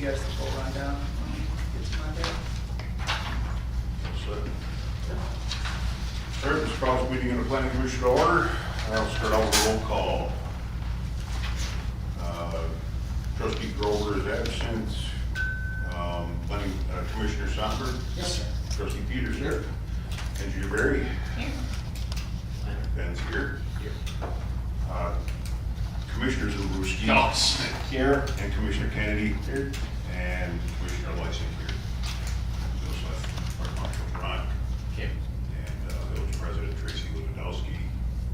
guys the full rundown when we get to Monday. All right, this calls meeting in the planning commission to order. I'll start out with a roll call. Trustee Grover is absent. Planning Commissioner Sonberg. Yes, sir. Trustee Peters here. Engineer Barry. Here. Ben's here. Commissioners Zabruski. Yes. Here. And Commissioner Kennedy. Here. And Commissioner Lysing here. Joseph, Mark Marshall, Ron. Okay. And Village President Tracy Lewandowski.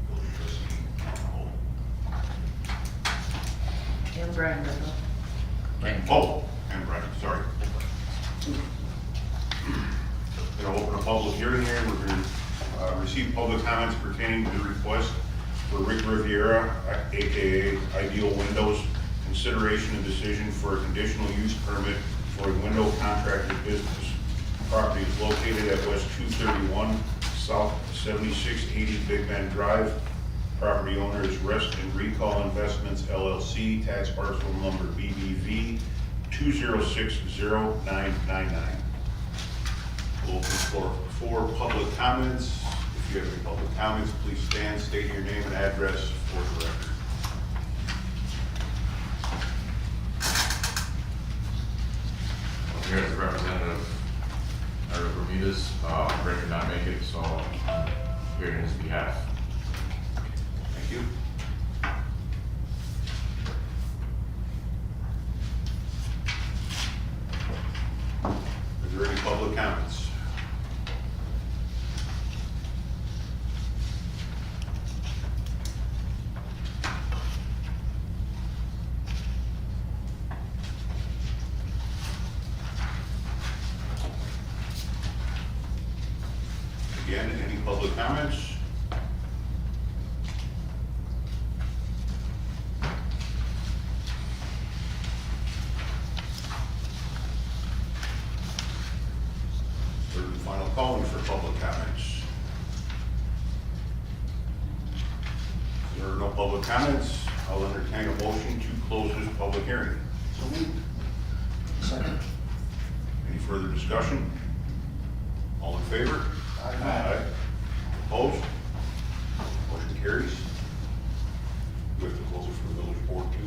Village Trustee Ron Holt. And Brian Riddle. Oh, and Brian, sorry. Going to open a public hearing here. We're going to receive public comments pertaining to the request for Rick Riviera, AKA Ideal Windows, consideration and decision for a conditional use permit for a window contractor business. Property is located at West 231, South 7680 Big Bend Drive. Property owner is Rest and Recall Investments LLC, tax parcel number BBV 2060999. We'll open the floor for public comments. If you have any public comments, please stand, state your name and address for the record. I'm here as a representative, Eric Bermudez. Rick could not make it, so I'm here on his behalf. Thank you. Is there any public comments? Again, any public comments? Third and final calling for public comments. If there are no public comments, I'll entertain a motion to close this public hearing. So moved. Second. Any further discussion? All in favor? Aye. Opposed? Motion carries. We have to close it for the village board too.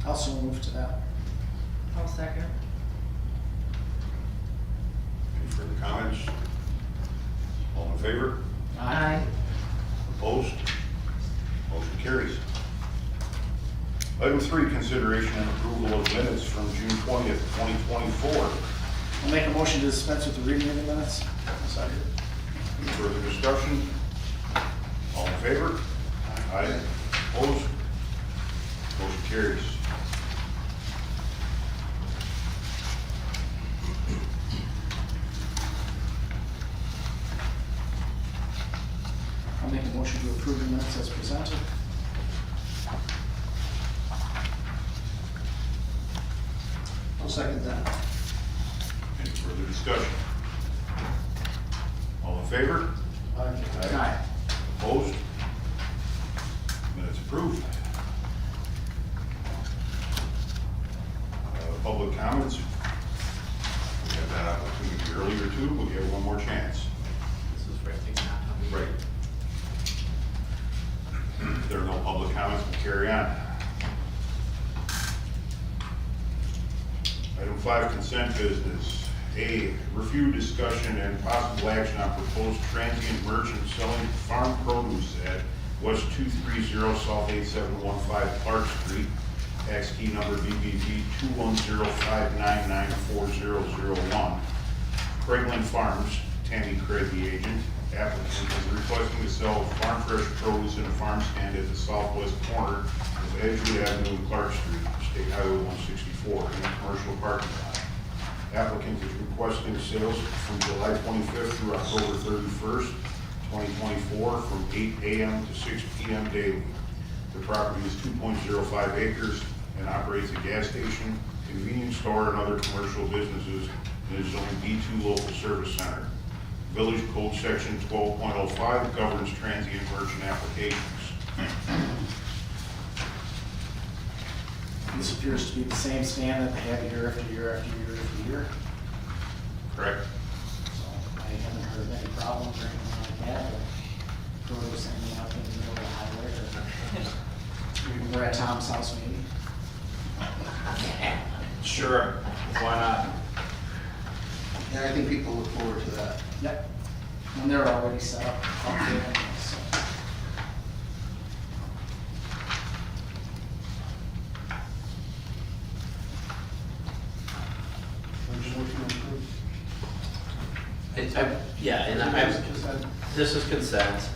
Also move to that. I'll second. Any further comments? All in favor? Aye. Opposed? Motion carries. Item 3, consideration and approval of minutes from June 20th, 2024. I'll make a motion to dispense with the reading of the minutes. Second. Any further discussion? All in favor? Aye. Opposed? Motion carries. I'll make a motion to approve the minutes as presented. I'll second that. Any further discussion? All in favor? Aye. Opposed? Minutes approved. Public comments. We had that opportunity earlier too, but we have one more chance. This is for things not to be. Right. If there are no public comments, we'll carry on. Item 5, consent business. A, review, discussion, and possible action on proposed transient merchant selling farm produce at West 230 South 8715 Clark Street. Tax key number BBV 21059940001. Craigland Farms, Tammy Craig, the agent. Applicant is requesting to sell farm fresh produce in a farm stand at the southwest corner of Edgewood Avenue and Clark Street, State Highway 164, in a commercial parking lot. Applicant is requesting sales from July 25th through October 31st, 2024, from 8 a.m. to 6 p.m. daily. The property is 2.05 acres and operates a gas station, convenience store, and other commercial businesses, and is zoned B2 local service center. Village Code Section 12.05 governs transient merchant applications. This appears to be the same stand that they have year after year after year after year. Correct? So I haven't heard of any problems or anything like that, or crews ending up in the middle of the highway, or we're at Tom's house maybe. Sure, why not? Yeah, I think people look forward to that. Yep. And they're already set up there anyway, so. Yeah, and this is consent,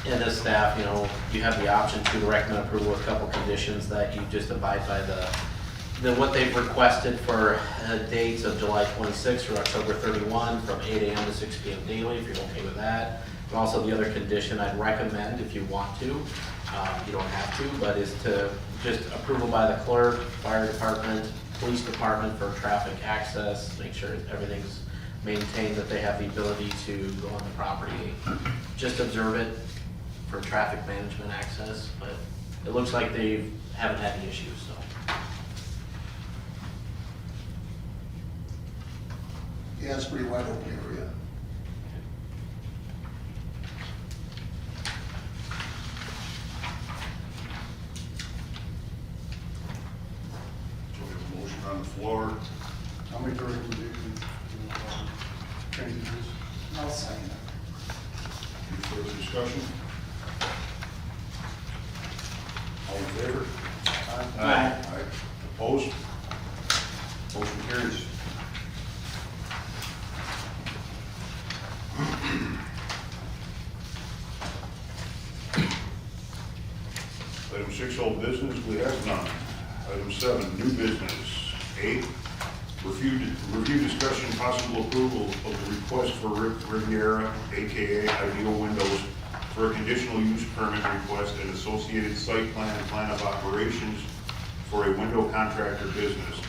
and as staff, you know, you have the option to recommend approval with a couple conditions that you just abide by what they've requested for dates of July 26th or October 31 from 8 AM to 6 PM daily, if you're okay with that. And also the other condition I'd recommend, if you want to, you don't have to, but is to just approval by the clerk, fire department, police department for traffic access, make sure everything's maintained, that they have the ability to go on the property. Just observe it for traffic management access, but it looks like they haven't had any issues, so. Yeah, it's a pretty wide open area. So we have a motion on the floor. I'll make the recommendation to change this. I'll second it. Any further discussion? All in favor? Aye. Aye. Opposed? Motion carries. Item 6, old business, we have none. Item 7, new business. 8, review discussion, possible approval of the request for Riviera, AKA Ideal Windows, for a conditional use permit request and associated site plan and plan of operations for a window contractor business.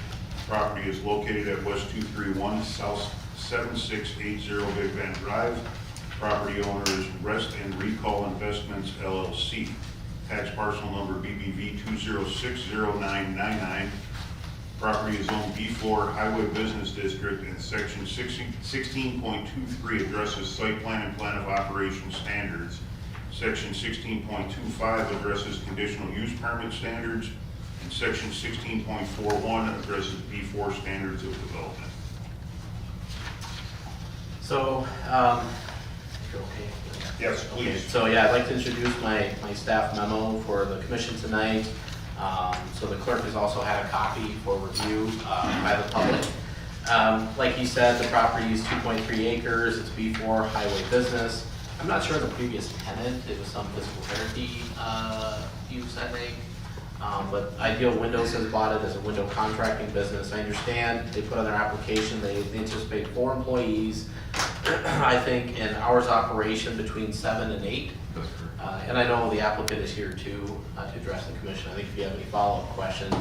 Property is located at West 231 South 7680 Big Bend Drive. Property owner is Rest and Recall Investments LLC. Tax parcel number BBV 2060999. Property is zoned B4 Highway Business District, and section 16.23 addresses site plan and plan of operation standards. Section 16.25 addresses conditional use permit standards, and section 16.41 addresses B4 standards of development. So, if you're okay. Yes, Okay, please. so yeah, I'd like to introduce my staff memo for the commission tonight. So the clerk has also had a copy for review by the public. Like he said, the property is 2.3 acres, it's B4 highway business. I'm not sure of the previous tenant, it was some physical therapy use, I think. But Ideal Windows has bought it as a window contracting business. I understand they put on their application, they anticipate 4 employees. I think in hours operation between 7 and 8. That's correct. And I know the applicant is here too, to address the commission. I think if you have any follow-up questions,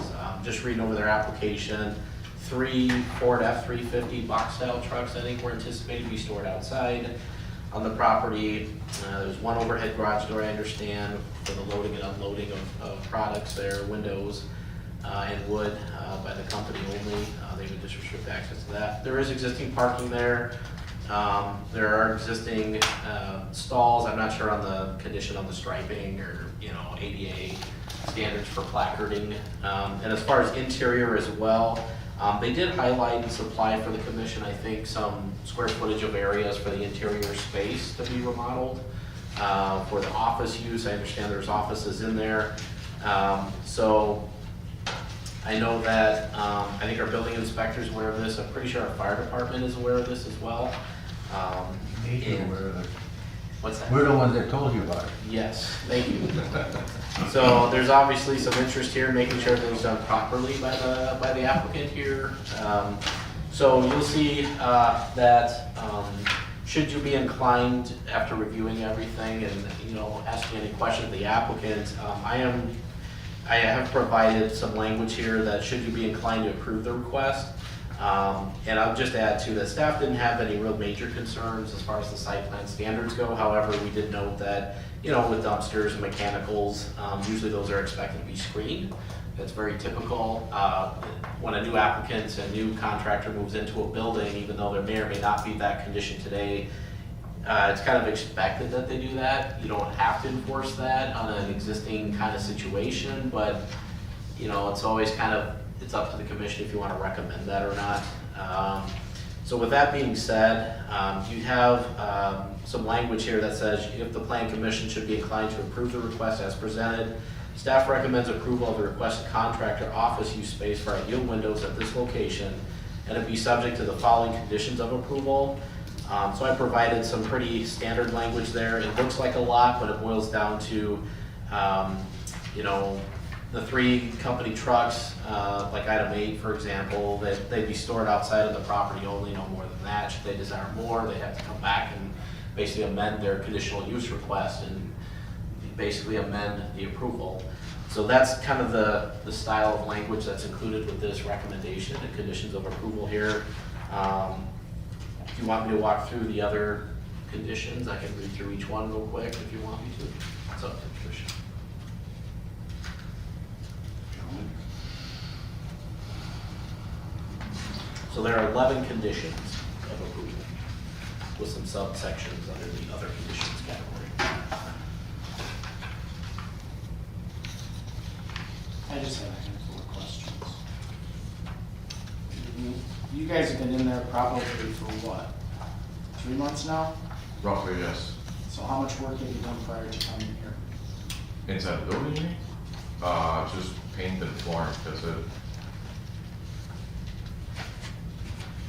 just reading over their application, 3 Ford F-350 box style trucks, I think, were anticipated to be stored outside on the property. There's 1 overhead garage door, I understand, for the loading and unloading of products there, windows and wood by the company only. They would just restrict access to that. There is existing parking there. There are existing stalls. I'm not sure on the condition on the striping or, ADA standards for placarding. And as far as interior as well, they did highlight and supply for the commission, I think, some square footage of areas for the interior space to be remodeled. For the office use, I understand there's offices in there. So I know that, I think our building inspector's aware of this. I'm pretty sure our fire department is aware of this as well. And- What's that? We're the ones that told you about it. Yes, thank you. So there's obviously some interest here in making sure everything's done properly by the applicant here. So you'll see that should you be inclined after reviewing everything and asking any questions of the applicant, I have provided some language here that should you be inclined to approve the request, And I'll just add too, that staff didn't have any real major concerns as far as the site plan standards go. However, we did note that, you know, with dumpsters and mechanicals, usually those are expected to be screened. That's very typical. When a new applicant, a new contractor moves into a building, even though there may or may not be that condition today, it's kind of expected that they do that. You don't have to enforce that on an existing kind of situation, but, you know, it's always kind of, it's up to the commission if you want to recommend that or not. So with that being said, you have some language here that says if the plan commission should be inclined to approve the request as presented, staff recommends approval of the requested contractor office use space for ideal windows at this location, and it be subject to the following conditions of approval. So I provided some pretty standard language there. It looks like a lot, but it boils down to, you know, the 3 company trucks, like item 8, for example, that they'd be stored outside of the property only, no more than that. Should they desire more, they have to come back and basically amend their conditional use request and basically amend the approval. So that's kind of the style of language that's included with this recommendation and conditions of approval here. If you want me to walk through the other conditions, I can read through each one real quick if you want me to. It's up to the commission. So there are 11 conditions of approval with some subsections under the other conditions category. I just have a handful of questions. You guys have been in there probably for what, 3 months now? Roughly, yes. So how much work have you done prior to coming here? Inside the building, you mean? Just paint and flooring, that's it.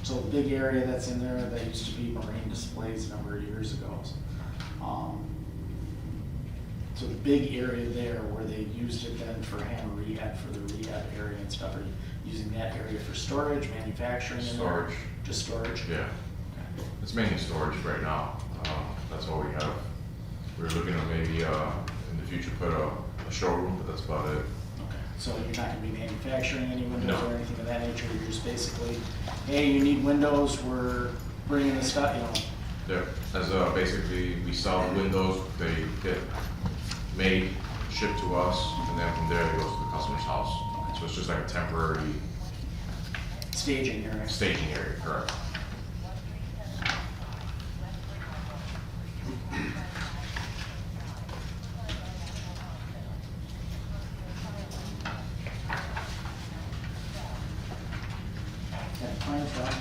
So the big area that's in there that used to be marine displays a number of years ago. So the big area there where they used it then for hammer rehab, for the rehab area and stuff, are you using that area for storage, manufacturing? in there? Storage. Just storage? Yeah, Okay. it's mainly storage right now. That's all we have. We're looking at maybe in the future put a showroom, but that's about it. Okay. So you're not gonna be manufacturing any windows No. or anything of that nature? You're just basically, hey, you need windows, we're bringing the stuff, you know? Yeah, as basically we sell the windows, they get made, shipped to us, and then from there it goes to the customer's house. So it's just like a temporary Staging area. staging area, correct? That plans done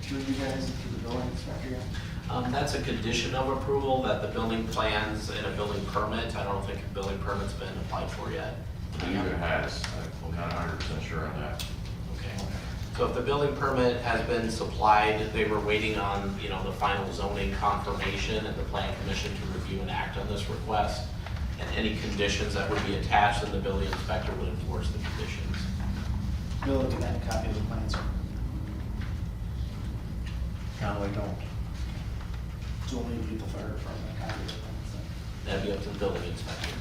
through you guys and through the building inspector yet? That's a condition of approval that the building plans and a building permit. I don't think a building permit's been applied for yet. I believe it has, I'm not 100% sure on that. Okay. So if the building permit has been supplied, they were waiting on, you know, the final zoning confirmation and the plan commission to review and act on this request. And any conditions that would be attached, then the building inspector would enforce the conditions. Bill, look at that copy of the plans. No, I don't. So only people fire department copy of the plans. That'd be up to the building inspector.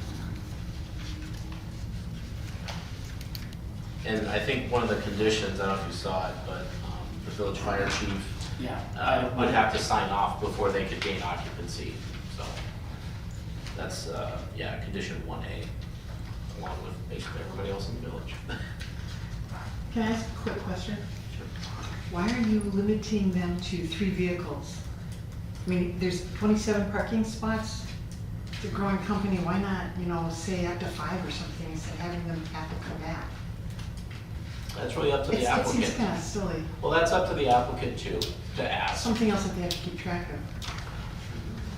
And I think one of the conditions, I don't know if you saw it, but the village fire chief Yeah. would have to sign off before they could gain occupancy, so. That's, yeah, condition 1A, along with basically everybody else in the village. Can I ask a quick question? Sure. Why are you limiting them to 3 vehicles? I mean, there's 27 parking spots. It's a growing company, why not, you know, say up to 5 or something instead of having them have to come back? That's really up to the It seems applicant. kind of silly. Well, that's up to the applicant too, to ask. Something else that they have to keep track of.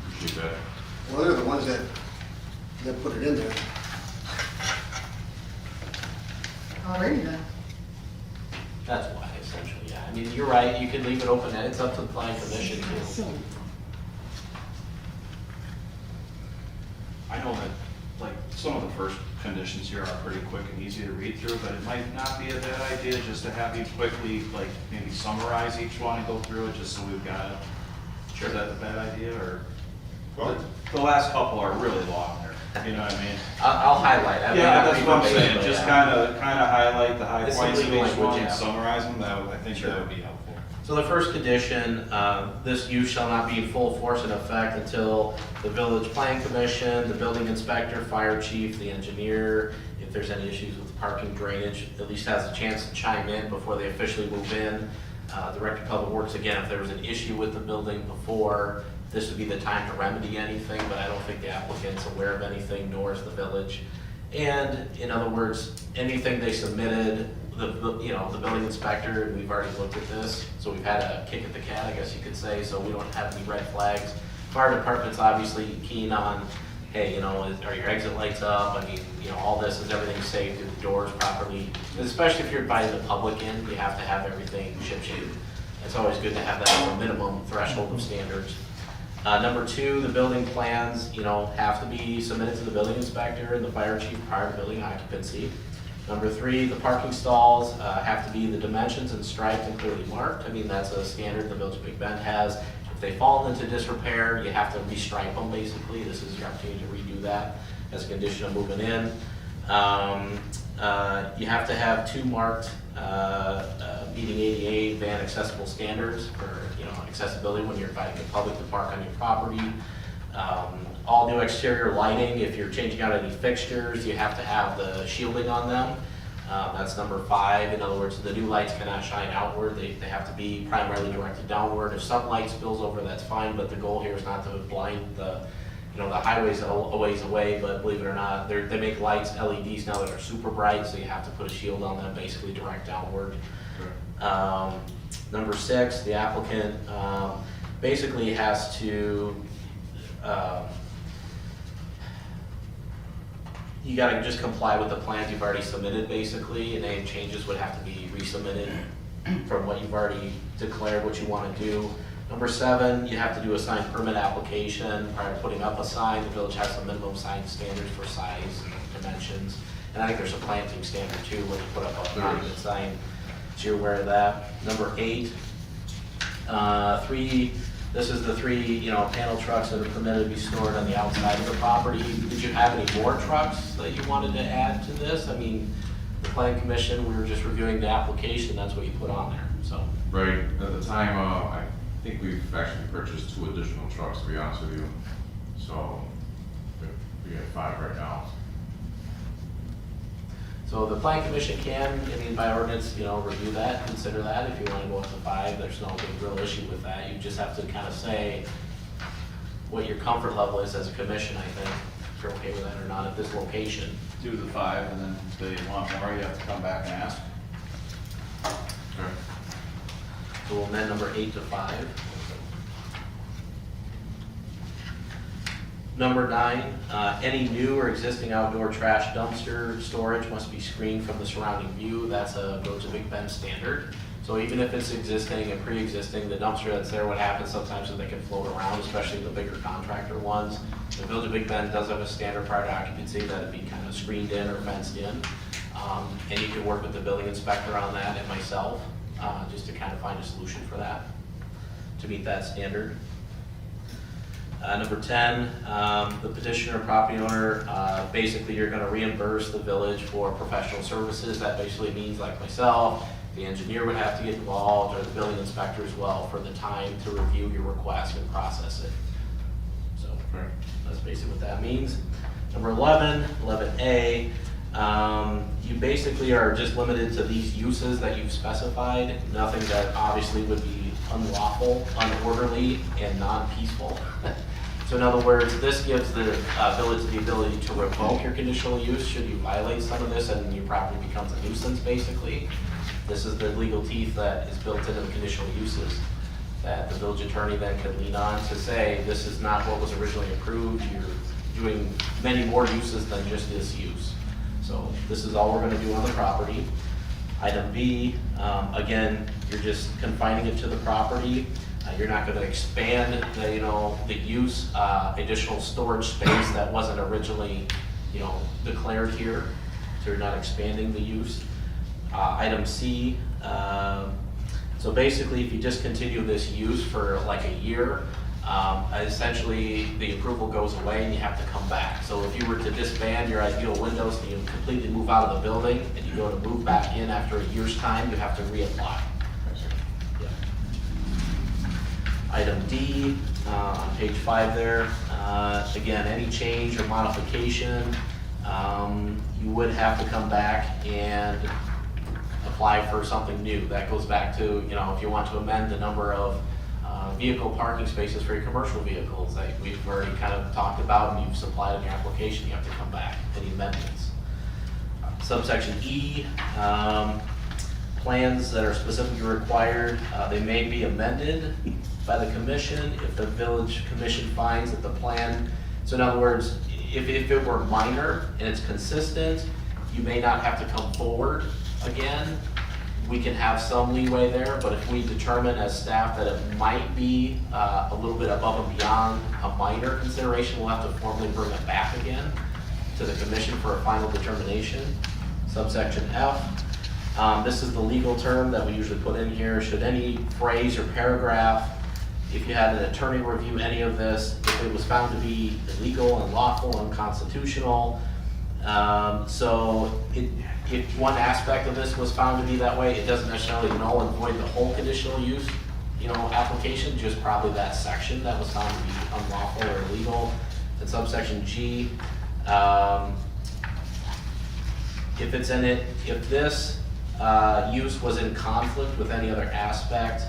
Appreciate that. Well, they're the ones that put it in there. Alrighty then. That's why, essentially, yeah. I mean, you're right, you can leave it open, and it's up to the planning commission Kind of too. silly. I know that, like, some of the first conditions here are pretty quick and easy to read through, but it might not be a bad idea just to have you quickly, like, maybe summarize each one and go through it, just so we've got it. Sure. Is that a bad idea, or? Well- The last couple are really long there, you know what I mean? I'll highlight. I may Yeah, not that's read what I'm verbatim, saying, but just yeah. kind of highlight the high It's points of some legal each one language, and yeah. summarize them, I think Sure. that would be helpful. So the first condition, this use shall not be in full force and effect until the village plan commission, the building inspector, fire chief, the engineer, if there's any issues with parking drainage, at least has a chance to chime in before they officially move in. Director of Public Works, again, if there was an issue with the building before, this would be the time to remedy anything, but I don't think the applicant's aware of anything, nor is the village. And in other words, anything they submitted, the building inspector, and we've already looked at this, so we've had a kick at the cat, I guess you could say, so we don't have any red flags. Fire department's obviously keen on, hey, are your exit lights up? I mean, all this, is everything safe, do the doors properly? Especially if you're inviting the public in, you have to have everything ship-shape. It's always good to have that as a minimum threshold of standards. Number two, the building plans, have to be submitted to the building inspector and the fire chief prior to building occupancy. Number three, the parking stalls have to be the dimensions and striped and clearly marked. I mean, that's a standard the Village of Big Bend has. If they fall into disrepair, you have to restripe them basically. This is your opportunity to redo that as a condition of moving in. You have to have 2 marked meeting ADA van accessible standards for accessibility when you're inviting the public to park on your property. All new exterior lighting, if you're changing out any fixtures, you have to have the shielding on them. That's number 5. In other words, the new lights cannot shine outward. They have to be primarily directed downward. If some light spills over, that's fine, but the goal here is not to blind the highways a ways away, but believe it or not, they make lights, LEDs now that are super bright, so you have to put a shield on them, basically direct downward. Number 6, the applicant basically has to, you gotta just comply with the plans you've already submitted basically, and any changes would have to be resubmitted from what you've already declared what you wanna do. Number 7, you have to do a sign permit application prior to putting up a sign. The village has some minimum sign standards for size and dimensions. And I think there's a planting standard too when you put up a monument sign, so you're aware of that. Number 8, 3, this is the 3, panel trucks that are permitted to be stored on the outside of the property. Did you have any more trucks that you wanted to add to this? I mean, the plan commission, we were just reviewing the application, that's what you put on there, so. Right, at the time, I think we've actually purchased 2 additional trucks, to be honest with you. So, we have 5 right now. So the plan commission can, by ordinance, review that, consider that. If you want to go up to 5, there's no big real issue with that. You just have to kind of say what your comfort level is as a commission, I think, if you're okay with that or not at this location. Do the 5, and then if they want more, you have to come back and ask. Okay. So we'll amend number 8 to 5. Number 9, any new or existing outdoor trash dumpster storage must be screened from the surrounding view. That's a Village of Big Bend standard. So even if it's existing and pre-existing, the dumpster that's there, what happens sometimes is they can float around, especially the bigger contractor ones. The Village of Big Bend does have a standard prior to occupancy that would be kind of screened in or fenced in. And you can work with the building inspector on that and myself, just to kind of find a solution for that, to meet that standard. Number 10, the petitioner or property owner, basically you're gonna reimburse the village for professional services. That basically means like myself, the engineer would have to get involved, or the building inspector as well, for the time to review your request and process it. So that's basically what that means. Number 11, 11A, you basically are just limited to these uses that you've specified, nothing that obviously would be unlawful, unorderly, and non-peaceful. So in other words, this gives the village the ability to revoke your conditional use should you violate some of this and your property becomes a nuisance, basically. This is the legal teeth that is built into the conditional uses that the village attorney then could lean on to say, this is not what was originally approved, you're doing many more uses than just this use. So this is all we're gonna do on the property. Item B, again, you're just confining it to the property. You're not gonna expand the use, additional storage space that wasn't originally, declared here. So you're not expanding the use. Item C, so basically if you discontinue this use for like a year, essentially the approval goes away and you have to come back. So if you were to disband your ideal windows and you completely move out of the building and you go to move back in after a year's time, you have to reapply. Yeah. Item D, on page 5 there, again, any change or modification, you would have to come back and apply for something new. That goes back to, if you want to amend the number of vehicle parking spaces for your commercial vehicles, like we've already kind of talked about and you've supplied in your application, you have to come back, any amendments. Subsection E, plans that are specifically required, they may be amended by the commission if the village commission finds that the plan, so in other words, if it were minor and it's consistent, you may not have to come forward again. We can have some leeway there, but if we determine as staff that it might be a little bit above and beyond a minor consideration, we'll have to formally bring it back again to the commission for a final determination. Subsection F, this is the legal term that we usually put in here. Should any phrase or paragraph, if you had an attorney review any of this, if it was found to be illegal, unlawful, unconstitutional, if one aspect of this was found to be that way, it doesn't necessarily null and void the whole conditional use, application, just probably that section that was found to be unlawful or illegal. And subsection G, if this use was in conflict with any other aspect,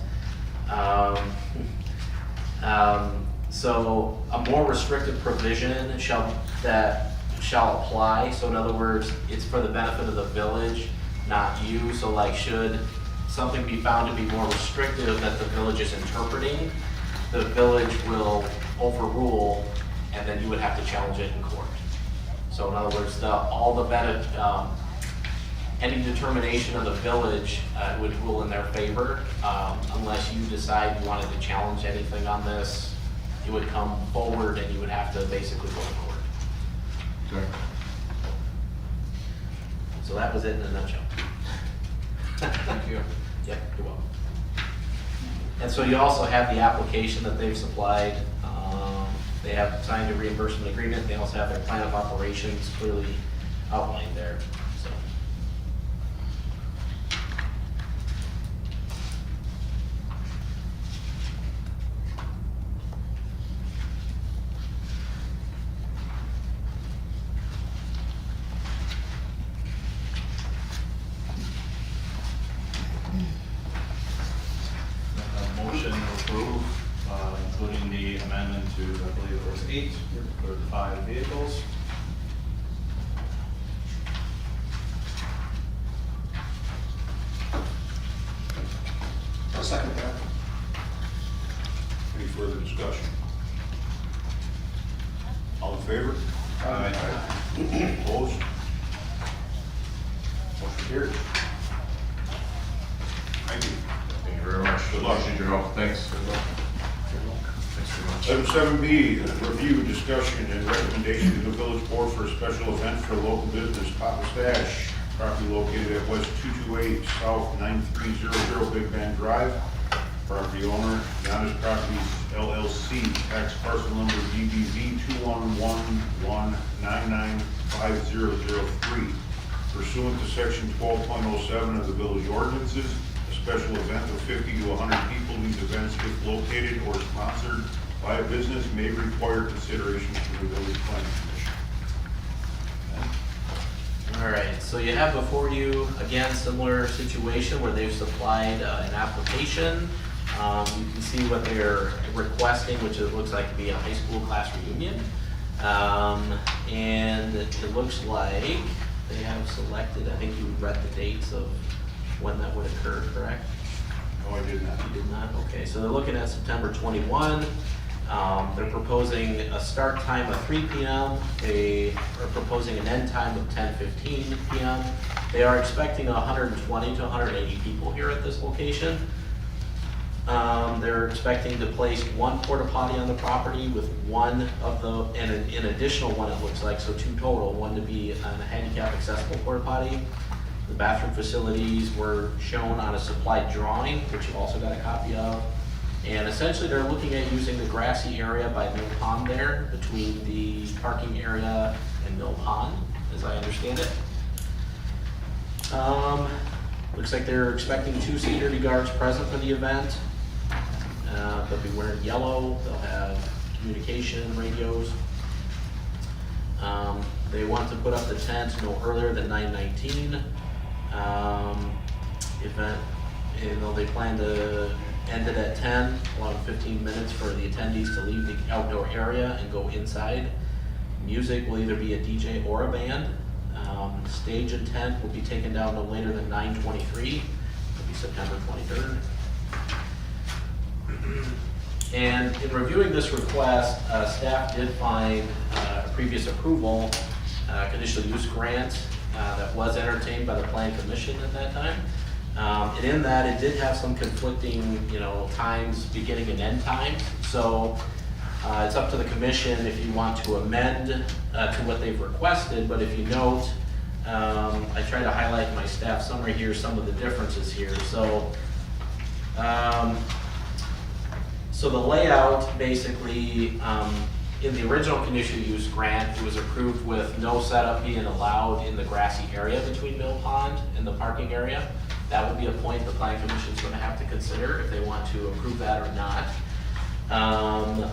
so a more restrictive provision shall apply. So in other words, it's for the benefit of the village, not you. So like, should something be found to be more restrictive that the village is interpreting, the village will overrule, and then you would have to challenge it in court. So in other words, any determination of the village would rule in their favor, unless you decide you wanted to challenge anything on this. It would come forward and you would have to basically go to court. Okay. So that was it in a nutshell. Thank you. Yep, you're welcome. And so you also have the application that they've supplied. They have signed a reimbursement agreement. They also have their plan of operations clearly outlined there. So. A motion to approve, including the amendment to, I believe it was 8 or 5 vehicles. I'll second that. Any further discussion? All in favor? Aye. Opposed? Motion carried. Thank you. Thank you very much. Good luck. Appreciate your help. Thanks. Thanks very much. Item 7B, review, discussion, and recommendation to the village board for a special event for local business, Papa Stash, property located at West 228 South 9300 Big Bend Drive. Property owner, Giannis Properties LLC, tax parcel number DBV 21119950003. Pursuant to section 12.07 of the village ordinances, a special event of 50 to 100 people, these events, if located or sponsored by a business, may require consideration from the village planning commission. All right, so you have before you, again, similar situation where they've supplied an application. You can see what they're requesting, which it looks like to be a high school class reunion. And it looks like they have selected, I think you read the dates of when that would occur, correct? No, I did not. You did not? Okay, so they're looking at September 21. They're proposing a start time of 3 p.m. They are proposing an end time of 10:15 p.m. They are expecting 120 to 180 people here at this location. They're expecting to place one porta potty on the property with one of the, and an additional one it looks like, so 2 total, one to be a handicap accessible porta potty. The bathroom facilities were shown on a supplied drawing, which you also got a copy of. And essentially they're looking at using the grassy area by Mill Pond there, between the parking area and Mill Pond, as I understand it. Looks like they're expecting 2 security guards present for the event. They'll be wearing yellow, they'll have communication radios. They want to put up the tent no earlier than 9:19. Event, they plan to end it at 10, allowing 15 minutes for the attendees to leave the outdoor area and go inside. Music will either be a DJ or a band. Stage and tent will be taken down no later than 9:23, it'll be September 23rd. And in reviewing this request, staff did find a previous approval, conditional use grant that was entertained by the Plan Commission at that time. And in that, it did have some conflicting, times, beginning and end times. So it's up to the commission if you want to amend to what they've requested, but if you note, I try to highlight in my staff summary here some of the differences here. So the layout, basically, in the original conditional use grant, it was approved with no setup being allowed in the grassy area between Mill Pond and the parking area. That would be a point the Plan Commission's gonna have to consider if they want to approve that or not.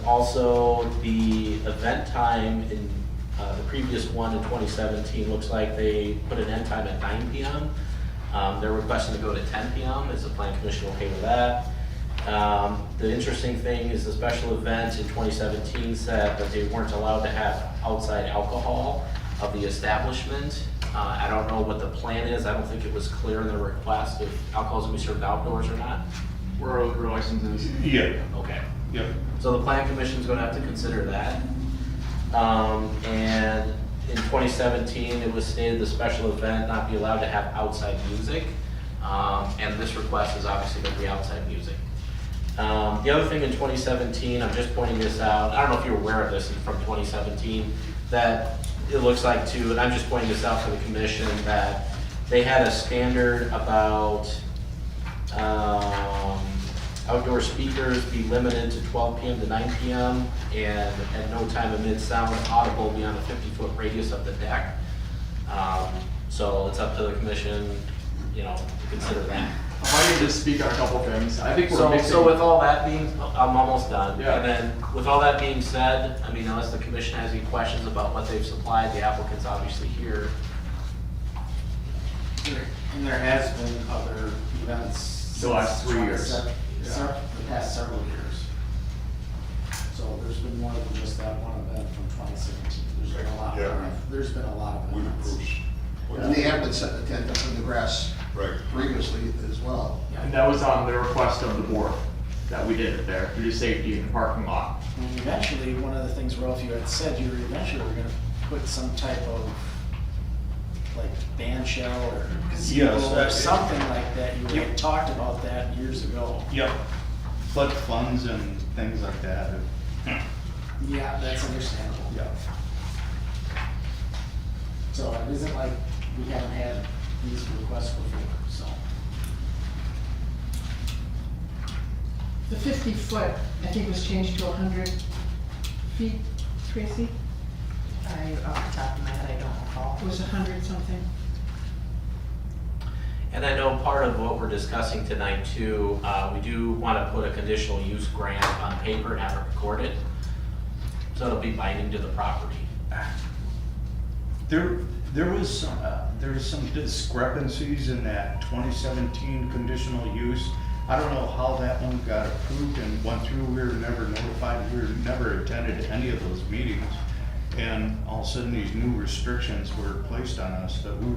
Also, the event time in the previous one in 2017, looks like they put an end time at 9 p.m. They're requesting to go to 10 p.m. Is the Plan Commission okay with that? The interesting thing is the special event in 2017 said that they weren't allowed to have outside alcohol of the establishment. I don't know what the plan is. I don't think it was clear in the request if alcohol is gonna be served outdoors or not. Rural liquor licenses. Yeah, Okay. yeah. So the Plan Commission's gonna have to consider that. And in 2017, it was stated the special event not be allowed to have outside music. And this request is obviously gonna be outside music. The other thing in 2017, I'm just pointing this out, I don't know if you're aware of this from 2017, that it looks like too, and I'm just pointing this out to the commission, that they had a standard about outdoor speakers be limited to 12 p.m. to 9 p.m. and at no time amid sound audible beyond a 50-foot radius of the deck. So it's up to the commission, to consider that. If I could just speak on a couple things, I think we're So mixing. with all that being, I'm almost done. Yeah. And then with all that being said, unless the commission has any questions about what they've supplied, the applicant's obviously here. And there has been other events. The last since 3 years. 27 the past several years. So there's been more than just that one event from 2017. There's been a lot Yeah. there's been a lot of We've events. approved. And they have been setting the tent up in the grass Right. previously as well. And that was on the request of the board that we did it there, due to safety in the parking lot. And eventually, one of the things, Ralph, you had said, you were eventually were gonna put some type of, like, band shell or gazebo Yes, or something like that. You Yep. had talked about that years ago. Yep. Flood funds and things like that. Yeah, that's understandable. Yeah. So it isn't like we haven't had these requests before, so. The 50-foot, I think was changed to 100 feet, Tracy? Off the top of my head, I don't recall. It was 100 something. And I know part of what we're discussing tonight too, we do want to put a conditional use grant on paper and have it recorded. So it'll be binding to the property. There was some discrepancies in that 2017 conditional use. I don't know how that one got approved and went through. We were never notified. We were never attended any of those meetings. And all of a sudden, these new restrictions were placed on us that we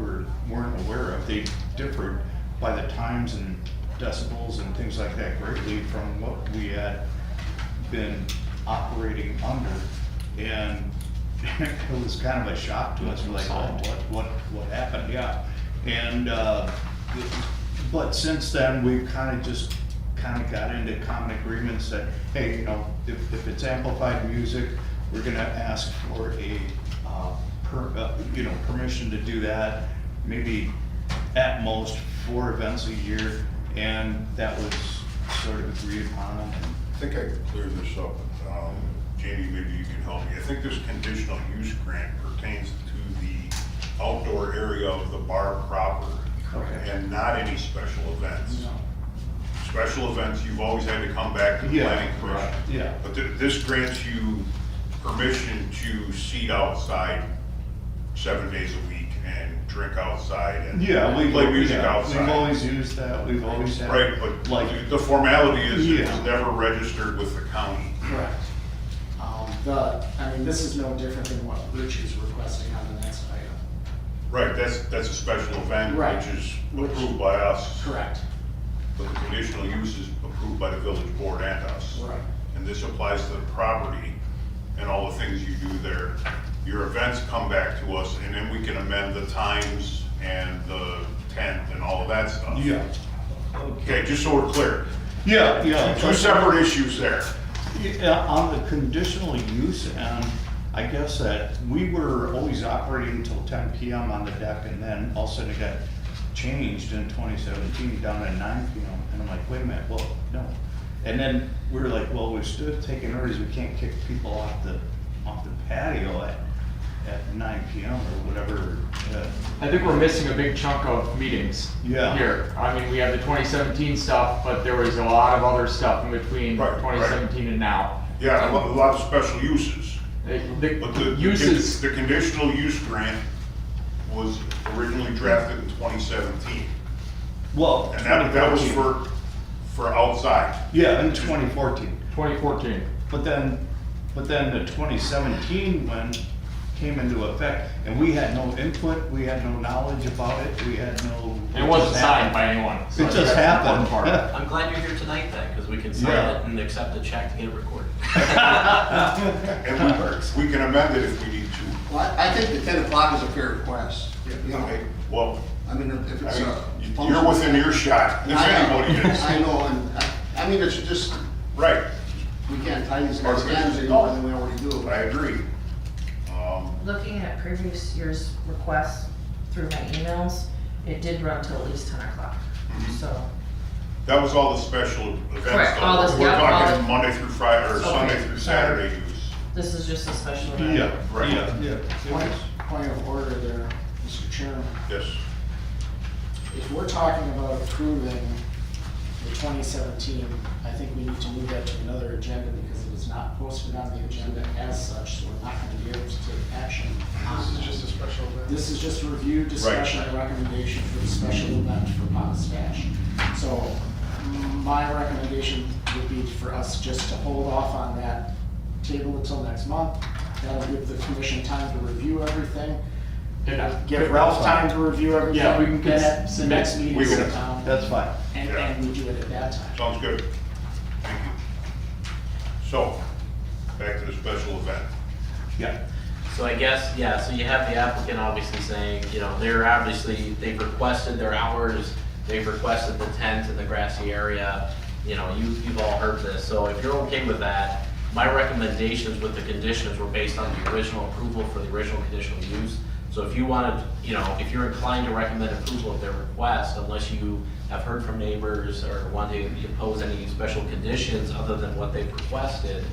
weren't aware of. They differed by the times and decibels and things like that greatly from what we had been operating under. And it was kind of a shock to us. We're like, oh, what happened? Yeah. And, but since then, we've kind of got into common agreements that, hey, if it's amplified music, we're gonna ask for a, permission to do that, maybe at most 4 events a year, and that was sort of agreed upon. I think I can clear this up. Jamie, maybe you can help me. I think this conditional use grant pertains to the outdoor area of the bar proper. Okay. And not any special events. No. special events, you've always had to come back to the Yeah, planning commission. Yeah, But this grants you permission to seat outside 7 days a week and drink outside and yeah, play music we've outside. always used that, we've always had. Right, but Like, the formality is it was Yeah. never registered with the county. Correct. I mean, this is no different than what Rich is requesting on the next item. Right, that's a special event, Right. which is Which- approved by us, Correct. but the conditional use is approved by the village board and us. Right. And this applies to the property and all the things you do there. Your events come back to us, and then we can amend the times and the tent and all of that stuff. yeah. Okay, just so we're clear. Yeah. Two separate issues there. Yeah, on the conditional use end, I guess that we were always operating until 10 PM on the deck, and then all of a sudden it got changed in 2017 down at 9 PM. And I'm like, wait a minute, well, no. And then we were like, well, we're still taking orders, we can't kick people off the patio at 9 PM or whatever. I think we're missing a big chunk of meetings. Yeah. Here, I mean, we have the 2017 stuff, but there was a lot of other stuff in between Right, right. 2017 and now. Yeah, a lot of special uses. The But the uses, the conditional use grant was originally drafted in 2017. Well, And that was 2014. for outside. Yeah, in 2014. 2014. But then the 2017 one came into effect, and we had no input, we had no knowledge about it, we had no. It wasn't signed by anyone. so It I think just that's the important happened. part. I'm glad you're here tonight then, because we can sign Yeah. it and accept the check to get it recorded. And we can amend it if we need to. Well, I think the 10 o'clock is a fair request. You know, Okay, well, I mean, if it's I a. mean, you're within earshot, if anybody is. I know, and I mean, it's just, Right, we can't tie these guys' hands any more than we already do. I agree. Looking at previous year's requests through my emails, it did run till at least 10 o'clock, so. That was all the special events. Correct, though. all this- We're yeah, all talking the- Monday through Friday, or Okay, Sunday through sorry. Saturday use. This is just a special event. Yeah, Right. yeah. Point of order there, Mr. Chairman. Yes, If we're talking about approving the 2017, I think we need to move that to another agenda because it is not posted on the agenda as such, so we're not going to be able to take action on that. a special event. This is just a review, discussion, and recommendation for the special event for Potash. So my recommendation would be for us just to hold off on that table until next month. That'll give the commission time to review everything. Give Ralph time to review everything. Yeah, we can Then at the submit- next meeting, we can- sit down, That's fine. and we do it at that time. sounds good. Thank you. So, back to the special event. Yeah. So I guess, yeah, so you have the applicant obviously saying, you know, they've requested their hours, they've requested the tent in the grassy area, you know, you've all heard this, so if you're okay with that, my recommendations with the conditions were based on the original approval for the original conditional use. So if you wanted, you know, if you're inclined to recommend approval of their request, unless you have heard from neighbors or want to impose any special conditions other than what they've requested,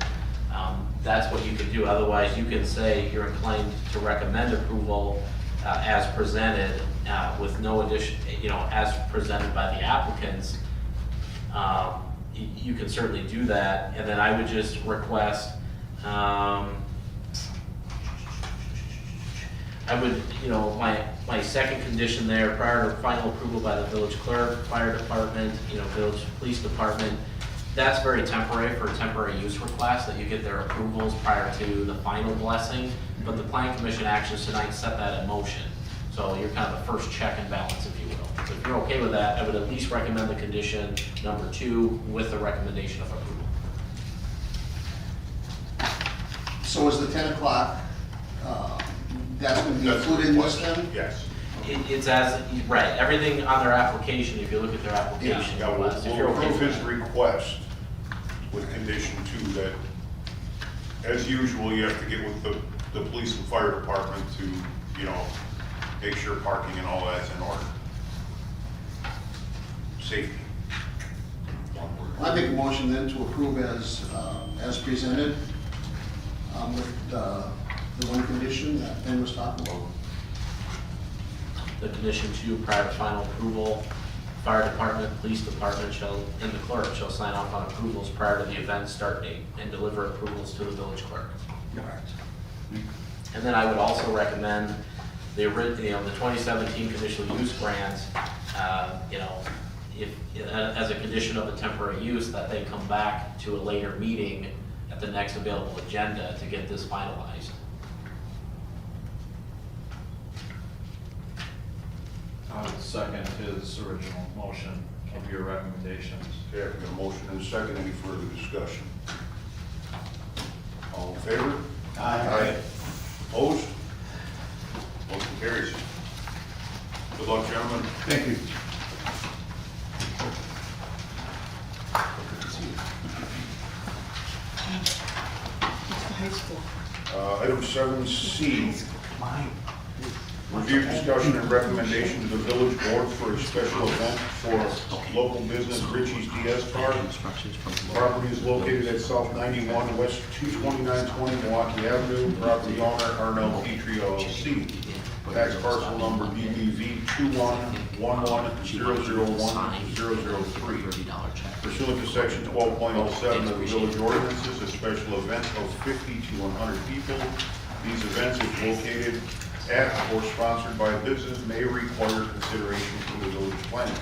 that's what you could do. Otherwise, you can say you're inclined to recommend approval as presented with no addition, you know, as presented by the applicants. You can certainly do that, and then I would just request, I would, you know, my second condition there, prior to final approval by the village clerk, fire department, you know, village police department, that's very temporary for a temporary use request, that you get their approvals prior to the final blessing, but the planning commission actions tonight set that in motion. So you're kind of the first check and balance, if you will. So if you're okay with that, I would at least recommend the condition number 2 with the recommendation of approval. So is the 10 o'clock, that's going to be That's included in this then? Yes. It's as, right, everything on their application, if you look at their application, Yeah, request, if we'll you're okay approve with his that. request with condition 2 that, as usual, you have to get with the police and fire department to, you know, make sure parking and all that's in order. Safety. One word. I make a motion then to approve as presented, with the one condition that Ben was talking about. The condition 2, prior to final approval Fire department, police department and the clerk shall sign off on approvals prior to the event start date and deliver approvals to the village clerk. Correct. And then I would also recommend the 2017 conditional use grant, if, as a condition of the temporary use, that they come back to a later meeting at the next available agenda to get this finalized. I would second his original motion of your recommendations. Okay, I've got a motion and a second. Any further discussion? All in favor? Aye. Opposed? Motion carries. Good luck, gentlemen. Thank you. It's the high school. Item 7C, review, discussion, and recommendation to the village board for a special event for local business Richie's DS Bar. Property is located at South 91 West 22920 Milwaukee Avenue. Property owner Arnell Petrie LLC. Tax parcel number BBV 211001003. Pursuant to section 12.07 of the village ordinances, a special event of 50 to 100 people. These events, if located at or sponsored by a business, may require consideration from the village planning.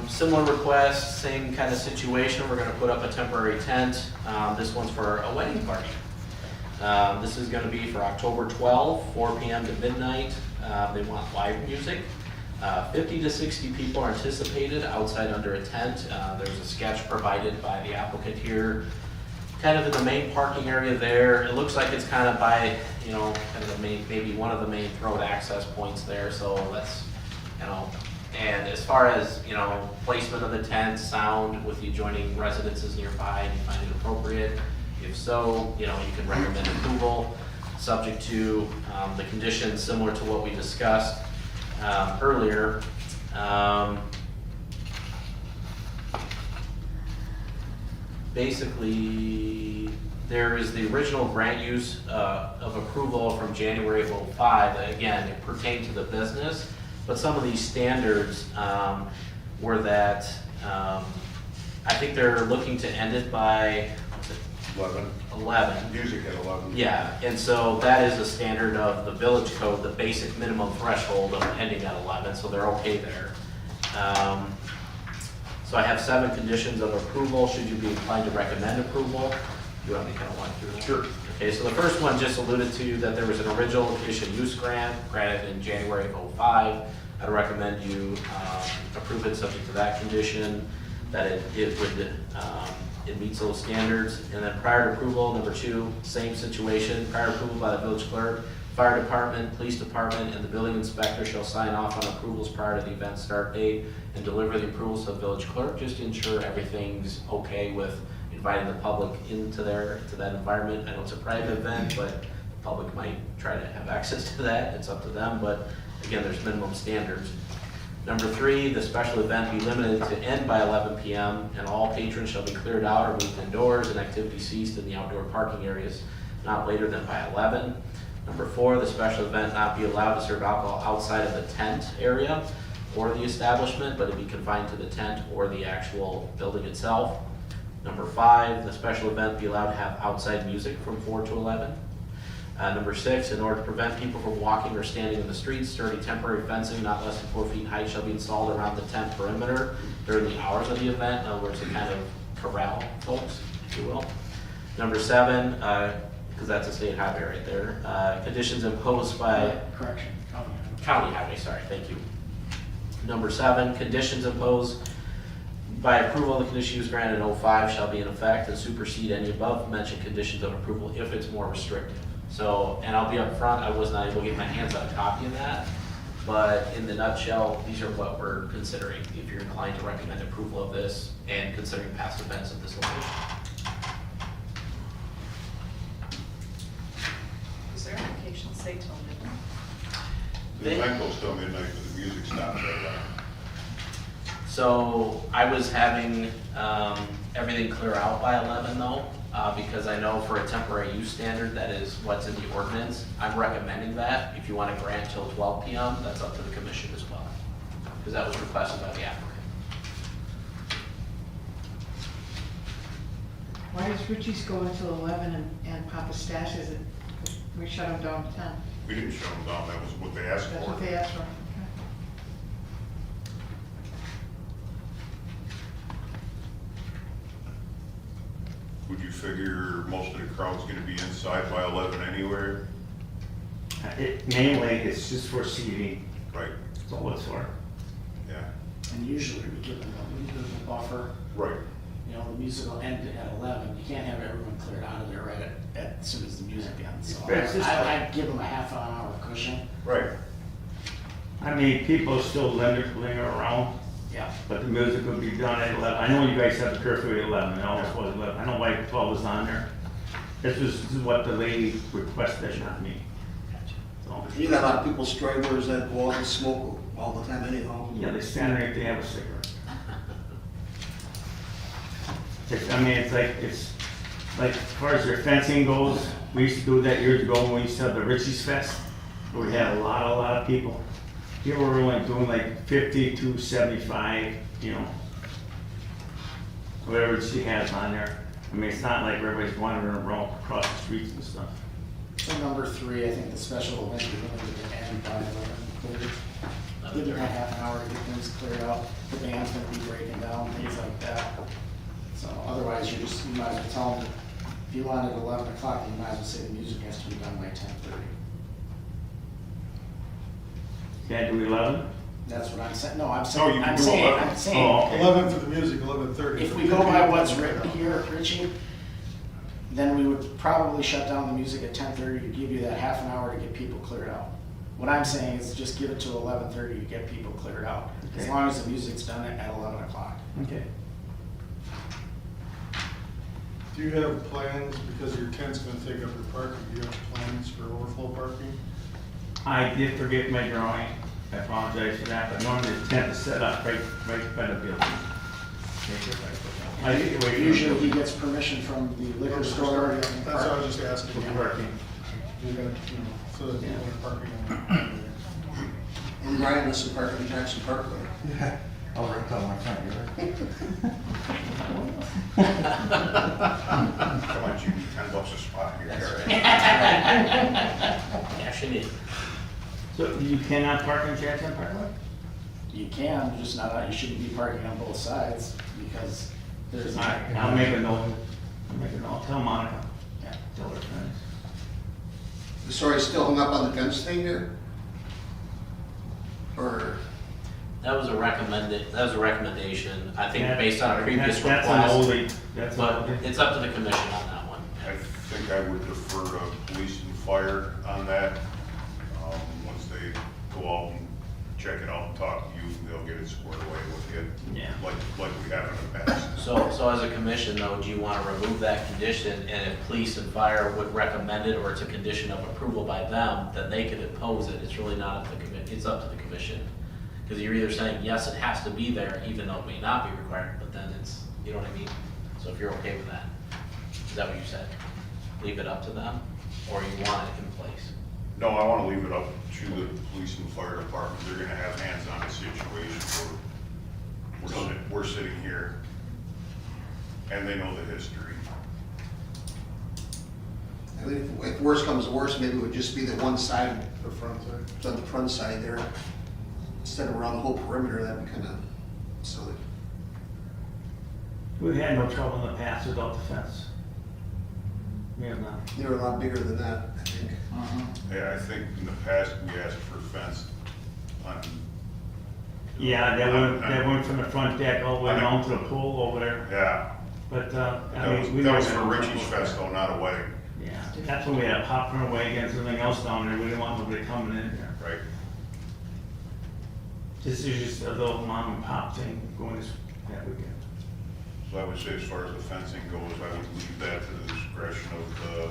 Similar request, same kind of situation. We're gonna put up a temporary tent. This one's for a wedding party. This is gonna be for October 12, 4 p.m. to midnight. They want live music. 50 to 60 people are anticipated outside under a tent. There's a sketch provided by the applicant here. Kind of in the main parking area there. It looks like it's kind of by, kind of the main, maybe one of the main road access points there. So that's, and as far as, placement of the tent, sound with the adjoining residences nearby, do you find it appropriate? If so, you can recommend approval, subject to the conditions similar to what we discussed earlier. Basically, there is the original grant use of approval from January of 2005. Again, it pertained to the business, but some of these standards were that, I think they're looking to end it by, what's it, 11. Music at 11. Yeah, and so that is a standard of the village code, the basic minimum threshold of ending at 11, so they're okay there. So I have 7 conditions of approval, should you be inclined to recommend approval. Do you want me to kind of walk through them? Sure. Okay, so the first one just alluded to that there was an original conditional use grant granted in January of 2005. I'd recommend you approve it subject to that condition, that it meets those standards. And then prior to approval, number 2, same situation, prior approval by the village clerk, fire department, police department, and the building inspector shall sign off on approvals prior to the event start date and deliver the approvals to the village clerk, just to ensure everything's okay with inviting the public into that environment. I know it's a private event, but the public might try to have access to that, it's up to them, but again, there's minimum standards. Number 3, the special event be limited to end by 11 p.m. and all patrons shall be cleared out or moved indoors and activity ceased in the outdoor parking areas not later than by 11. Number 4, the special event not be allowed to serve alcohol outside of the tent area or the establishment, but it be confined to the tent or the actual building itself. Number 5, the special event be allowed to have outside music from 4 to 11. Number 6, in order to prevent people from walking or standing in the streets, sturdy temporary fencing not less than 4 feet in height shall be installed around the tent perimeter during the hours of the event. In other words, to kind of corral folks, if you will. Number 7, because that's a state highway right there, conditions imposed by Correction, county highway, sorry, thank you. Number 7, conditions imposed by approval of the conditional use granted in 2005 shall be in effect and supersede any above mentioned conditions of approval if it's more restrictive. So, and I'll be up front, I was not able to get my hands on a copy of that, but in the nutshell, these are what we're considering if you're inclined to recommend approval of this and considering past events at this location. Is there an application say till midnight? The event goes till midnight, but the music stops at 11. So I was having everything clear out by 11 though, because I know for a temporary use standard, that is what's in the ordinance. I'm recommending that. If you want to grant till 12 PM, that's up to the commission as well, because that was requested by the applicant. Why does Richie's go until 11 and Papa Stash is it, we shut them down to 10? We didn't shut them down, that was what they asked for. That's what they asked for. Okay. Would you figure most of the crowd's gonna be inside by 11 anyway? Mainly, it's just for seating, Right, that's all it's for. yeah, And usually we give them a little bit of a buffer. right. You know, the music will end at 11. You can't have everyone cleared out of there right as soon as the music ends. So It's just- I'd give them a half an hour cushion. Right. I mean, people still linger around, Yeah. but the music will be done at 11. I know you guys have the curfew at 11, I know it's was 11. I know why 12 was on there. This is what the lady requested, not me. So, You got a lot of people, stragglers that go out and smoke all the time anyhow. yeah, they stand there if they have a cigarette. I mean, it's like, as far as their fencing goes, we used to do that years ago when we used to have the Richie's Fest, where we had a lot of people. People were only doing like 50 to 75, you know, whatever she has on there. I mean, it's not like everybody's wandering around across the streets and stuff. So number 3, I think the special event is limited to end by 11:30. Give them a half an hour to get things cleared out. The band's gonna be breaking down, things like that. So otherwise, you might as well tell them, if you want it at 11 o'clock, you might as well say the music has to be done by 10:30. Can't do 11? That's what I'm saying. No, I'm No, saying, you can I'm do saying, 11. I'm saying. Oh, okay. 11 for the music, 11:30. If we go by what's written here, Richie, then we would probably shut down the music at 10:30 to give you that half an hour to get people cleared out. What I'm saying is just give it to 11:30 to get people cleared out, as Okay. long as the music's done at 11 o'clock. Okay. Do you have plans, because your tent's gonna take up your parking, do you have plans for overflow parking? I did forget my drawing. I apologize for that, but normally the tent is set up right by the building. I think the way Usually he gets permission from the liquor store. That's what I was just asking. For parking. You're gonna, so that people are parking on. And Ryan does some parking in Jackson Parkway. I'll rent on my front yard. Come on, Judy, $10 a spot here. Cash it in. So you cannot park in Jackson Parkway? You can, just not, you shouldn't be parking on both sides, because there's. All right, I'll make a note. Tell Monica. Yeah. Tell her friends. Sorry, still hung up on the fence thing there? Or, That was a recommendation, I think That- based on a previous That's an request, oldie. That's an but oldie. it's up to the commission on that one. I think I would defer to police and fire on that. Once they go out and check it out and talk to you, they'll get it squared away with you. Yeah. Like we have in the past. So as a commission though, do you want to remove that condition, and if police and fire would recommend it, or it's a condition of approval by them, then they could impose it, it's really not up to the commission, it's up to the commission. Because you're either saying, yes, it has to be there, even though it may not be required, but then it's, you know what I mean? So if you're okay with that, is that what you said? Leave it up to them, or you want it in place? No, I want to leave it up to the police and fire department. They're gonna have hands on the situation where we're sitting here, and they know the history. I mean, if worse comes to worse, maybe it would just be the one side, The front side. on the front side there, instead of around the whole perimeter, that'd be kind of silly. We've had no trouble in the past without the fence. We have not. They were a lot bigger than that, I think. Yeah, I think in the past, we asked for a fence on. Yeah, that went from the front deck all the way down to the pool over there. Yeah, But, that was, we that was never for had no Richie's trouble with Fest that. though, not a wedding, Yeah, that's when we had popcorn wagons and everything else down there. We didn't want nobody coming in there. right? This is just a little mom and pop thing going this, that weekend. So I would say as far as the fencing goes, I would leave that to the discretion of the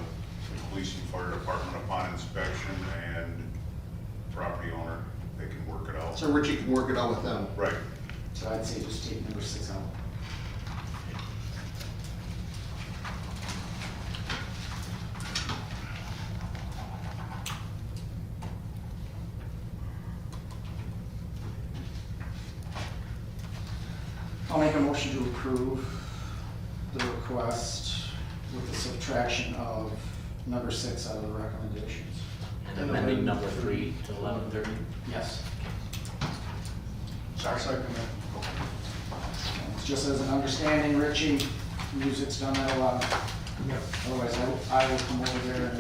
police and fire department upon inspection and property owner. They can work it out. So Richie can work it out with them. Right. So I'd say just take number 6 out. make a motion to approve the request with the subtraction of number 6 out of the recommendations. And amending number 3 to 11:30. Yes. I'll second that. It's just as an understanding, Richie, music's done at 11. Otherwise, I will come over there and.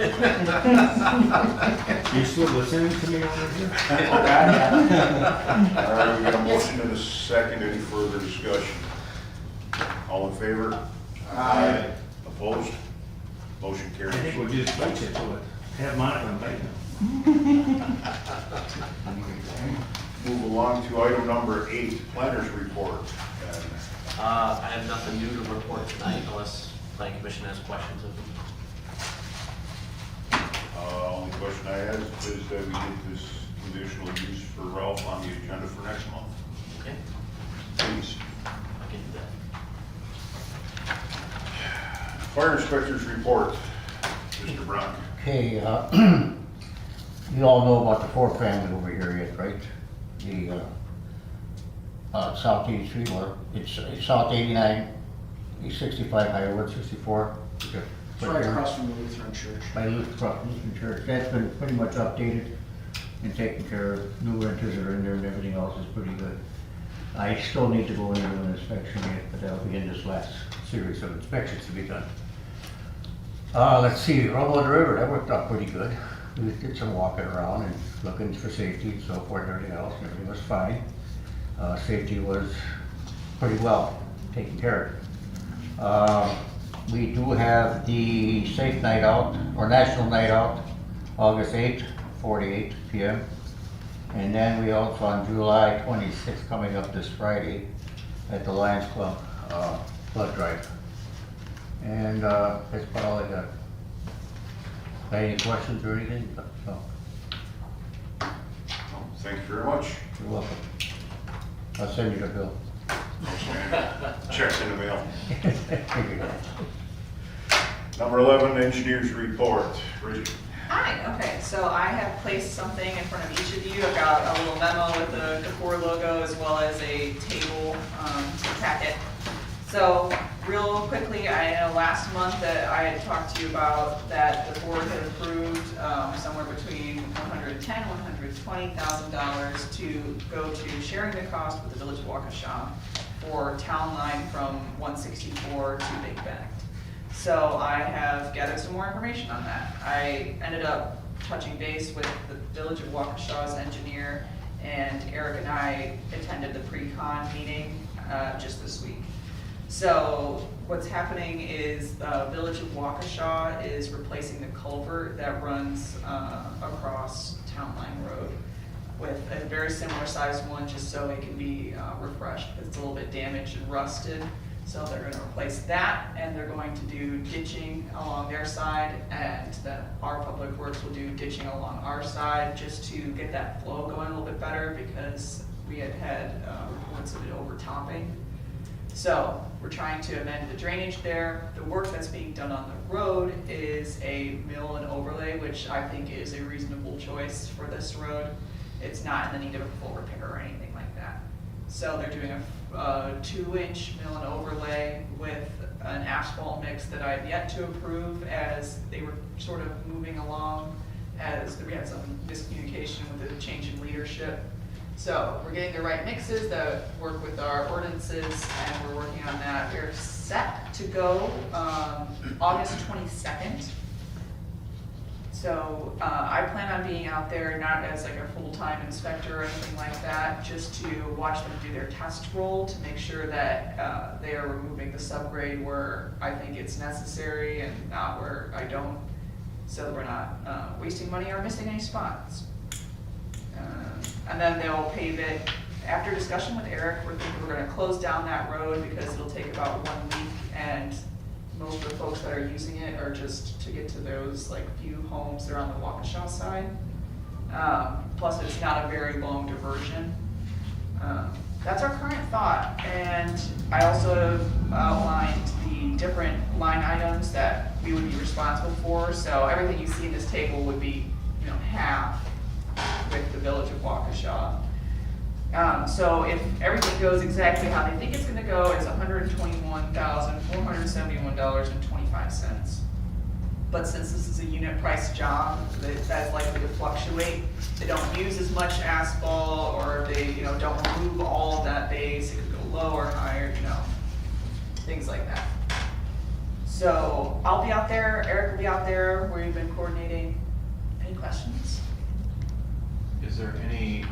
You still listening to me over here? Oh, God, yeah. All right, we got a motion and a second. Any further discussion? All in favor? Aye. Opposed? Motion I carries. think we'll just bite you to it. Have Monica bite now. Move along to item number 8, planners report. And I have nothing new to report tonight unless planning commission has questions of me. Only question I have is that we get this conditional use for Ralph on the agenda for next month. Okay, Please. I can do that. Fire inspector's report, Mr. Brown. Okay, you all know about the 4-family over here yet, right? The South 83, or it's South 89, East 65, Highway 164. It's right across from the Lutheran Church. By Lutheran Church. That's been pretty much updated and taken care of. New renters are in there and everything else is pretty good. I still need to go in and do an inspection yet, but that'll be in this last series of inspections to be done. Let's see, Rumble River, that worked out pretty good. We did some walking around and looking for safety and so forth and everything else, and everything was fine. Safety was pretty well taken care of. We do have the Safe Night Out, or National Night Out, August 8th, 4 to 8 p.m. And then we also on July 26th, coming up this Friday, at the Lions Club, blood drive. And that's about all I got. Got any questions or anything? So, Thank you very much. you're welcome. I'll send you the bill. Checks in the mail. Number 11, engineers report. Bridget. Hi, okay, so I have placed something in front of each of you. I've got a little memo with the DeFore logo as well as a table packet. So real quickly, I know last month that I had talked to you about that the board had approved somewhere between $110,000 and $120,000 to go to sharing the cost with the Village of Waukesha for town line from 164 to Big Bend. So I have gathered some more information on that. I ended up touching base with the Village of Waukesha's engineer, and Eric and I attended the pre-con meeting just this week. So what's happening is Village of Waukesha is replacing the culvert that runs across Town Line Road with a very similar sized one, just so it can be refreshed, because it's a little bit damaged and rusted. So they're going to replace that, and they're going to do ditching along their side, and then our public works will do ditching along our side, just to get that flow going a little bit better, because we had reports of it overtopping. So we're trying to amend the drainage there. The work that's being done on the road is a mill and overlay, which I think is a reasonable choice for this road. It's not in the need of a full repair or anything like that. So they're doing a 2-inch mill and overlay with an asphalt mix that I've yet to approve, as they were sort of moving along, as we had some miscommunication with the change in leadership. So we're getting the right mixes that work with our ordinances, and we're working on that. We're set to go August 22nd. So I plan on being out there, not as like a full-time inspector or anything like that, just to watch them do their test roll to make sure that they are removing the subgrade where I think it's necessary and not where I don't, so we're not wasting money or missing any spots. And then they'll pave it. After discussion with Eric, we're thinking we're going to close down that road because it'll take about 1 week, and most of the folks that are using it are just to get to those like few homes that are on the Waukesha side. Plus, it's not a very long diversion. That's our current thought, and I also have outlined the different line items that we would be responsible for. So everything you see in this table would be, half with the Village of Waukesha. So if everything goes exactly how they think it's gonna go, it's $121,471.25. But since this is a unit price job, that is likely to fluctuate. They don't use as much asphalt, or they, don't remove all of that base, it could go low or higher, things like that. So I'll be out there, Eric will be out there, we've been coordinating. Any questions? Is there any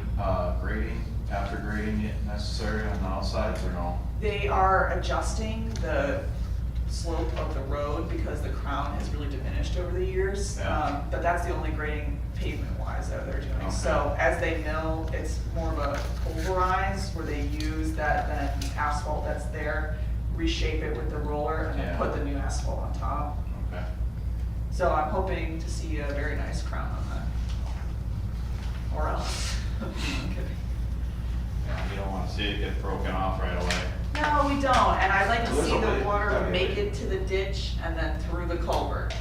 grading, after grading yet necessary on the outsides or no? They are adjusting the slope of the road because the crown has really diminished over the years. Yeah. But that's the only grading pavement wise that they're doing. Okay. So as they mill, it's more of a pulverize where they use that then asphalt that's there, reshape it with the roller, and then Yeah. put the new asphalt on top. Okay. So I'm hoping to see a very nice crown on that. Or else. I'm kidding. Yeah, you don't wanna see it get broken off right away. No, we don't, and I'd like to What's see the the weight? water Okay. make it to the ditch and then through the culvert.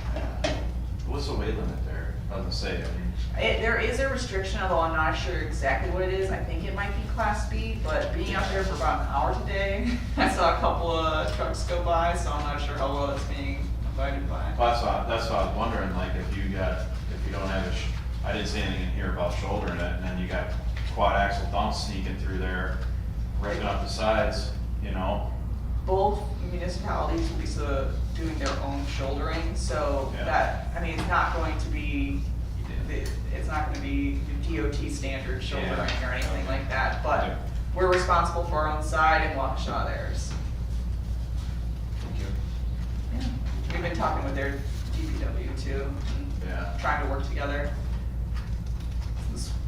What's the weight limit there? Doesn't say, I mean. There is a restriction, although I'm not sure exactly what it is. I think it might be Class B, but being out there for about an hour today, I saw a couple of trucks go by, so I'm not sure how well it's being abided by. Well, that's what I was wondering, like, if you don't have I didn't see anything in here about shouldering it, and then you got quad axle dumps sneaking through there, ripping up the sides, Both municipalities will be doing their own shouldering, so Yeah. that, it's not going to be, it's not gonna be DOT standard shouldering or anything like that, Yeah. but we're responsible for our own side and Waukesha theirs. Thank you. Yeah. We've been talking with their DPW too, and Yeah. trying to work together.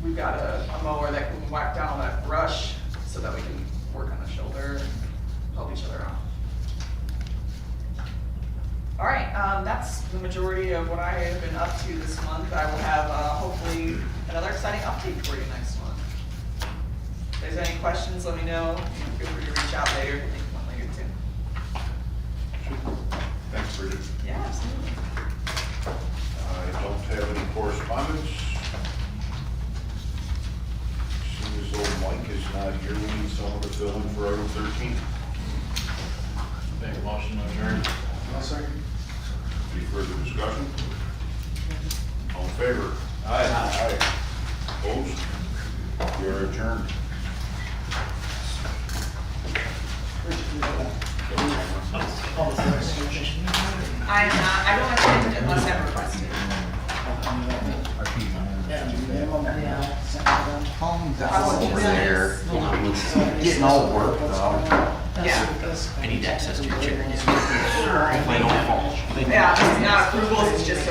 We've got a mower that can whack down all that brush so that we can work on the shoulder and help each other out. All right, that's the majority of what I have been up to this month. I will have hopefully another exciting update for you next month. If there's any questions, let me know. Feel free to reach out later if you think of one later too. Thanks, Bridget. Yeah, absolutely. I don't have any correspondence. Seeing as though Mike is not here, we need someone to fill in for item 13. Make a motion to adjourn. I'll second. Any further discussion? All in favor? Aye. Opposed? We are adjourned. I don't attend unless I'm requested. Getting all worked out. Yeah. I need access to your chair. Yeah, it's not approvals, it's just